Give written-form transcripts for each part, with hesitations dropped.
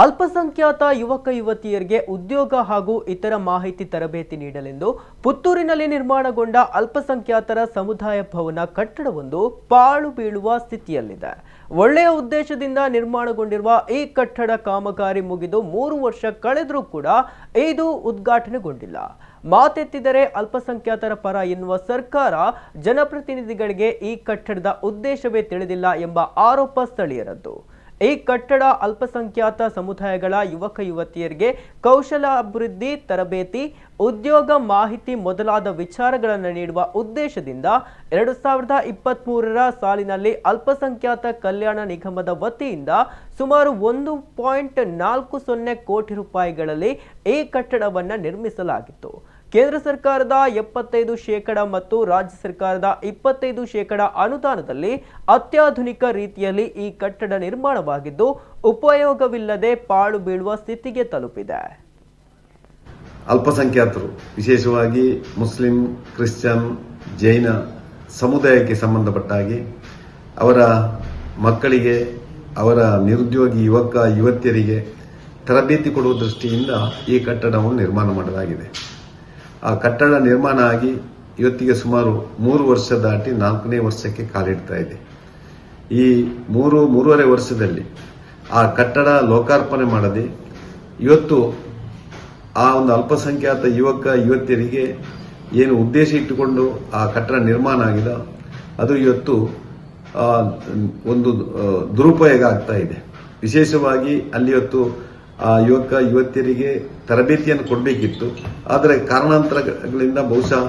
ಅಲ್ಪಸಂಖ್ಯಾತ ಯುವಕ ಯುವತಿಯರಿಗೆ ಉದ್ಯೋಗ ಹಾಗೂ ಇತರ ಮಾಹಿತಿ ತರಬೇತಿ ನೀಡಲೆಂದು ಪುತ್ತೂರಿನಲ್ಲಿ ನಿರ್ಮಾಣಗೊಂಡ ಅಲ್ಪಸಂಖ್ಯಾತರ ಸಮುದಾಯ ಭವನ ಕಟ್ಟಡವೊಂದು ಪಾಳು ಬೀಳುವ ಸ್ಥಿತಿಯಲ್ಲಿದೆ. ಒಳ್ಳೆಯ ಉದ್ದೇಶದಿಂದ ನಿರ್ಮಾಣಗೊಂಡಿರುವ ಈ ಕಟ್ಟಡ ಕಾಮಗಾರಿ ಮುಗಿದು 3 ವರ್ಷ ಕಳೆದರೂ ಕೂಡ ಇದು ಉದ್ಘಾಟನೆಗೊಂಡಿಲ್ಲ. ಮಾತೆತ್ತಿದರೆ ಅಲ್ಪಸಂಖ್ಯಾತರ ಪರ ಎನ್ನುವ ಸರ್ಕಾರ ಜನಪ್ರತಿನಿಧಿಗಳಿಗೆ ಈ ಕಟ್ಟಡದ ಉದ್ದೇಶವೇ ತಿಳಿದಿಲ್ಲ ಎಂಬ ಆರೋಪ ಸ್ಥಳೀಯರದ್ದು. ಈ ಕಟ್ಟಡ ಅಲ್ಪಸಂಖ್ಯಾತ ಸಮುದಾಯಗಳ ಯುವಕ ಯುವತಿಯರಿಗೆ ಕೌಶಲ ಅಭಿವೃದ್ಧಿ ತರಬೇತಿ, ಉದ್ಯೋಗ ಮಾಹಿತಿ ಮೊದಲಾದ ವಿಚಾರಗಳನ್ನು ನೀಡುವ ಉದ್ದೇಶದಿಂದ 2023ರ ಸಾಲಿನಲ್ಲಿ ಅಲ್ಪಸಂಖ್ಯಾತ ಕಲ್ಯಾಣ ನಿಗಮದ ವತಿಯಿಂದ ಸುಮಾರು 1.40 ಕೋಟಿ ರೂಪಾಯಿಗಳಲ್ಲಿ ಈ ಕಟ್ಟಡವನ್ನು ನಿರ್ಮಿಸಲಾಗಿತ್ತು. ಕೇಂದ್ರ ಸರ್ಕಾರದ 75% ಮತ್ತು ರಾಜ್ಯ ಸರ್ಕಾರದ 25% ಅನುದಾನದಲ್ಲಿ ಅತ್ಯಾಧುನಿಕ ರೀತಿಯಲ್ಲಿ ಈ ಕಟ್ಟಡ ನಿರ್ಮಾಣವಾಗಿದ್ದು ಉಪಯೋಗವಿಲ್ಲದೆ ಪಾಳು ಬೀಳುವ ಸ್ಥಿತಿಗೆ ತಲುಪಿದೆ. ಅಲ್ಪಸಂಖ್ಯಾತರು ವಿಶೇಷವಾಗಿ ಮುಸ್ಲಿಂ, ಕ್ರಿಶ್ಚಿಯನ್, ಜೈನ ಸಮುದಾಯಕ್ಕೆ ಸಂಬಂಧಪಟ್ಟ ಹಾಗೆ ಅವರ ಮಕ್ಕಳಿಗೆ, ಅವರ ನಿರುದ್ಯೋಗಿ ಯುವಕ ಯುವತಿಯರಿಗೆ ತರಬೇತಿ ಕೊಡುವ ದೃಷ್ಟಿಯಿಂದ ಈ ಕಟ್ಟಡವನ್ನು ನಿರ್ಮಾಣ ಮಾಡಲಾಗಿದೆ. ಆ ಕಟ್ಟಡ ನಿರ್ಮಾಣ ಆಗಿ ಇವತ್ತಿಗೆ ಸುಮಾರು 3 ವರ್ಷ ದಾಟಿ 4ನೇ ವರ್ಷಕ್ಕೆ ಕಾಲಿಡ್ತಾ ಇದೆ. ಈ 3.5 ವರ್ಷದಲ್ಲಿ ಆ ಕಟ್ಟಡ ಲೋಕಾರ್ಪಣೆ ಮಾಡದೆ ಇವತ್ತು ಆ ಒಂದು ಅಲ್ಪಸಂಖ್ಯಾತ ಯುವಕ ಯುವತಿಯರಿಗೆ ಏನು ಉದ್ದೇಶ ಇಟ್ಟುಕೊಂಡು ಆ ಕಟ್ಟಡ ನಿರ್ಮಾಣ ಆಗಿದೆ ಅದು ಇವತ್ತು ಒಂದು ದುರುಪಯೋಗ ಆಗ್ತಾ ಇದೆ. ವಿಶೇಷವಾಗಿ ಅಲ್ಲಿ ಇವತ್ತು ಆ ಯುವಕ ಯುವತಿಯರಿಗೆ ತರಬೇತಿಯನ್ನು ಕೊಡಬೇಕಿತ್ತು. ಆದರೆ ಕಾರಣಾಂತರಗಳಿಂದ ಬಹುಶಃ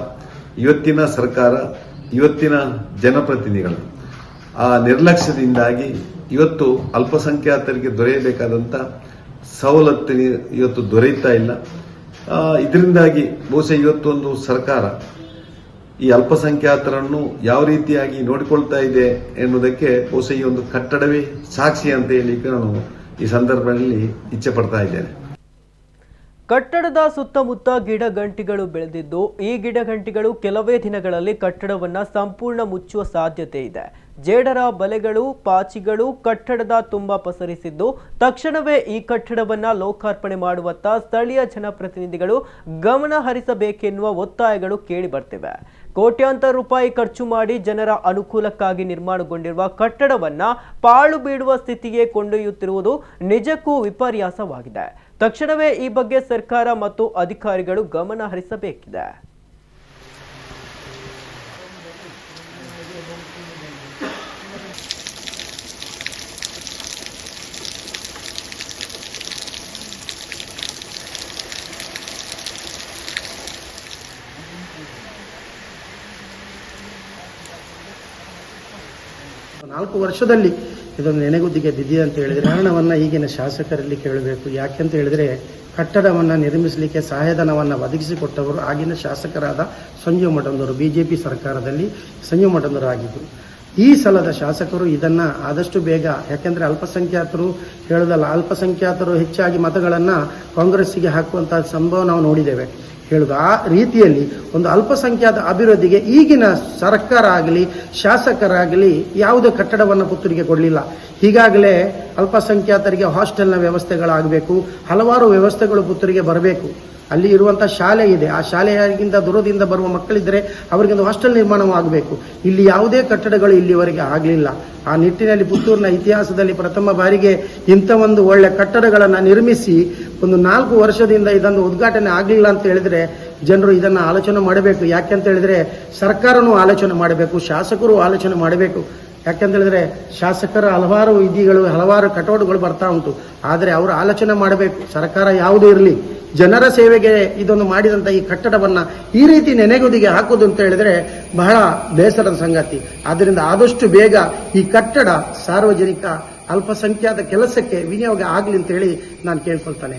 ಇವತ್ತಿನ ಸರ್ಕಾರ, ಇವತ್ತಿನ ಜನಪ್ರತಿನಿಧಿಗಳು ಆ ನಿರ್ಲಕ್ಷ್ಯದಿಂದಾಗಿ ಇವತ್ತು ಅಲ್ಪಸಂಖ್ಯಾತರಿಗೆ ದೊರೆಯಬೇಕಾದಂಥ ಸವಲತ್ತು ಇವತ್ತು ದೊರೆಯುತ್ತಾ ಇಲ್ಲ. ಇದರಿಂದಾಗಿ ಬಹುಶಃ ಇವತ್ತೊಂದು ಸರ್ಕಾರ ಈ ಅಲ್ಪಸಂಖ್ಯಾತರನ್ನು ಯಾವ ರೀತಿಯಾಗಿ ನೋಡಿಕೊಳ್ತಾ ಇದೆ ಎನ್ನುವುದಕ್ಕೆ ಬಹುಶಃ ಈ ಒಂದು ಕಟ್ಟಡವೇ ಸಾಕ್ಷಿ ಅಂತ ಹೇಳಲಿಕ್ಕೆ ನಾನು ಈ ಸಂದರ್ಭದಲ್ಲಿ ಇಚ್ಛೆ ಪಡ್ತಾ ಇದ್ದೇನೆ. ಕಟ್ಟಡದ ಸುತ್ತಮುತ್ತ ಗಿಡಗಂಟಿಗಳು ಬೆಳೆದಿದ್ದು ಈ ಗಿಡಗಂಟಿಗಳು ಕೆಲವೇ ದಿನಗಳಲ್ಲಿ ಕಟ್ಟಡವನ್ನು ಸಂಪೂರ್ಣ ಮುಚ್ಚುವ ಸಾಧ್ಯತೆ ಇದೆ. ಜೇಡರ ಬಲೆಗಳು, ಪಾಚಿಗಳು ಕಟ್ಟಡದ ತುಂಬ ಪಸರಿಸಿದ್ದು ತಕ್ಷಣವೇ ಈ ಕಟ್ಟಡವನ್ನು ಲೋಕಾರ್ಪಣೆ ಮಾಡುವತ್ತ ಸ್ಥಳೀಯ ಜನಪ್ರತಿನಿಧಿಗಳು ಗಮನ ಹರಿಸಬೇಕೆನ್ನುವ ಒತ್ತಾಯಗಳು ಕೇಳಿ ಬರ್ತಿವೆ. ಕೋಟ್ಯಾಂತರ ರೂಪಾಯಿ ಖರ್ಚು ಮಾಡಿ ಜನರ ಅನುಕೂಲಕ್ಕಾಗಿ ನಿರ್ಮಾಣಗೊಂಡಿರುವ ಕಟ್ಟಡವನ್ನು ಪಾಳು ಬೀಳುವ ಸ್ಥಿತಿಗೆ ಕೊಂಡೊಯ್ಯುತ್ತಿರುವುದು ನಿಜಕ್ಕೂ ವಿಪರ್ಯಾಸವಾಗಿದೆ. ತಕ್ಷಣವೇ ಈ ಬಗ್ಗೆ ಸರ್ಕಾರ ಮತ್ತು ಅಧಿಕಾರಿಗಳು ಗಮನ ಹರಿಸಬೇಕಿದೆ. ನಾಲ್ಕು ವರ್ಷದಲ್ಲಿ ಇದೊಂದು ನೆನೆಗುದ್ದಿಗೆ ಬಿದ್ದಿದೆ ಅಂತ ಹೇಳಿದ್ರೆ ಕಾರಣವನ್ನ ಈಗಿನ ಶಾಸಕರಲ್ಲಿ ಕೇಳಬೇಕು. ಯಾಕೆಂತ ಹೇಳಿದ್ರೆ ಕಟ್ಟಡವನ್ನು ನಿರ್ಮಿಸಲಿಕ್ಕೆ ಸಹಾಯಧನವನ್ನು ಒದಗಿಸಿಕೊಟ್ಟವರು ಆಗಿನ ಶಾಸಕರಾದ ಸಂಜೀವ್ ಮಠಂದವರು, ಬಿಜೆಪಿ ಸರ್ಕಾರದಲ್ಲಿ ಸಂಜೀವ್ ಮಠಂದವರು ಆಗಿದ್ದರು. ಈ ಸಲದ ಶಾಸಕರು ಇದನ್ನ ಆದಷ್ಟು ಬೇಗ, ಯಾಕೆಂದ್ರೆ ಅಲ್ಪಸಂಖ್ಯಾತರು ಹೇಳೋದಲ್ಲ, ಅಲ್ಪಸಂಖ್ಯಾತರು ಹೆಚ್ಚಾಗಿ ಮತಗಳನ್ನ ಕಾಂಗ್ರೆಸ್ಸಿಗೆ ಹಾಕುವಂತಹ ಸಂಭವ ನಾವು ನೋಡಿದ್ದೇವೆ. ಹೇಳುದು ಆ ರೀತಿಯಲ್ಲಿ ಒಂದು ಅಲ್ಪಸಂಖ್ಯಾತ ಅಭಿವೃದ್ಧಿಗೆ ಈಗಿನ ಸರ್ಕಾರ ಆಗಲಿ ಶಾಸಕರಾಗಲಿ ಯಾವುದೇ ಕಟ್ಟಡವನ್ನು ಪುತ್ತೂರಿಗೆ ಕೊಡಲಿಲ್ಲ. ಈಗಾಗಲೇ ಅಲ್ಪಸಂಖ್ಯಾತರಿಗೆ ಹಾಸ್ಟೆಲ್ನ ವ್ಯವಸ್ಥೆಗಳಾಗಬೇಕು, ಹಲವಾರು ವ್ಯವಸ್ಥೆಗಳು ಪುತ್ತೂರಿಗೆ ಬರಬೇಕು. ಅಲ್ಲಿ ಇರುವಂತಹ ಶಾಲೆ ಇದೆ, ಆ ಶಾಲೆಯಾಗಿಂದ ದೂರದಿಂದ ಬರುವ ಮಕ್ಕಳಿದ್ದರೆ ಅವರಿಗೊಂದು ಹಾಸ್ಟೆಲ್ ನಿರ್ಮಾಣವಾಗಬೇಕು. ಇಲ್ಲಿ ಯಾವುದೇ ಕಟ್ಟಡಗಳು ಇಲ್ಲಿವರೆಗೆ ಆಗಲಿಲ್ಲ. ಆ ನಿಟ್ಟಿನಲ್ಲಿ ಪುತ್ತೂರಿನ ಇತಿಹಾಸದಲ್ಲಿ ಪ್ರಥಮ ಬಾರಿಗೆ ಇಂಥ ಒಂದು ಒಳ್ಳೆ ಕಟ್ಟಡಗಳನ್ನು ನಿರ್ಮಿಸಿ ಒಂದು 4 ವರ್ಷದಿಂದ ಇದೊಂದು ಉದ್ಘಾಟನೆ ಆಗಲಿಲ್ಲ ಅಂತ ಹೇಳಿದ್ರೆ ಜನರು ಇದನ್ನು ಆಲೋಚನೆ ಮಾಡಬೇಕು. ಯಾಕೆಂತ ಹೇಳಿದ್ರೆ ಸರ್ಕಾರನೂ ಆಲೋಚನೆ ಮಾಡಬೇಕು, ಶಾಸಕರು ಆಲೋಚನೆ ಮಾಡಬೇಕು. ಯಾಕೆಂತ ಹೇಳಿದ್ರೆ ಶಾಸಕರ ಹಲವಾರು ವಿಧಿಗಳು, ಹಲವಾರು ಕಟೌಟ್ಗಳು ಬರ್ತಾ ಉಂಟು. ಆದರೆ ಅವರು ಆಲೋಚನೆ ಮಾಡಬೇಕು. ಸರ್ಕಾರ ಯಾವುದೇ ಇರಲಿ, ಜನರ ಸೇವೆಗೆ ಇದೊಂದು ಮಾಡಿದಂತ ಈ ಕಟ್ಟಡವನ್ನ ಈ ರೀತಿ ನೆನೆಗುದಿಗೆ ಹಾಕುವುದು ಅಂತ ಹೇಳಿದ್ರೆ ಬಹಳ ಬೇಸರದ ಸಂಗತಿ. ಆದ್ದರಿಂದ ಆದಷ್ಟು ಬೇಗ ಈ ಕಟ್ಟಡ ಸಾರ್ವಜನಿಕ ಅಲ್ಪಸಂಖ್ಯಾತ ಕೆಲಸಕ್ಕೆ ವಿನಿಯೋಗ ಆಗಲಿ ಅಂತ ಹೇಳಿ ನಾನು ಕೇಳ್ಕೊಳ್ತಾನೆ.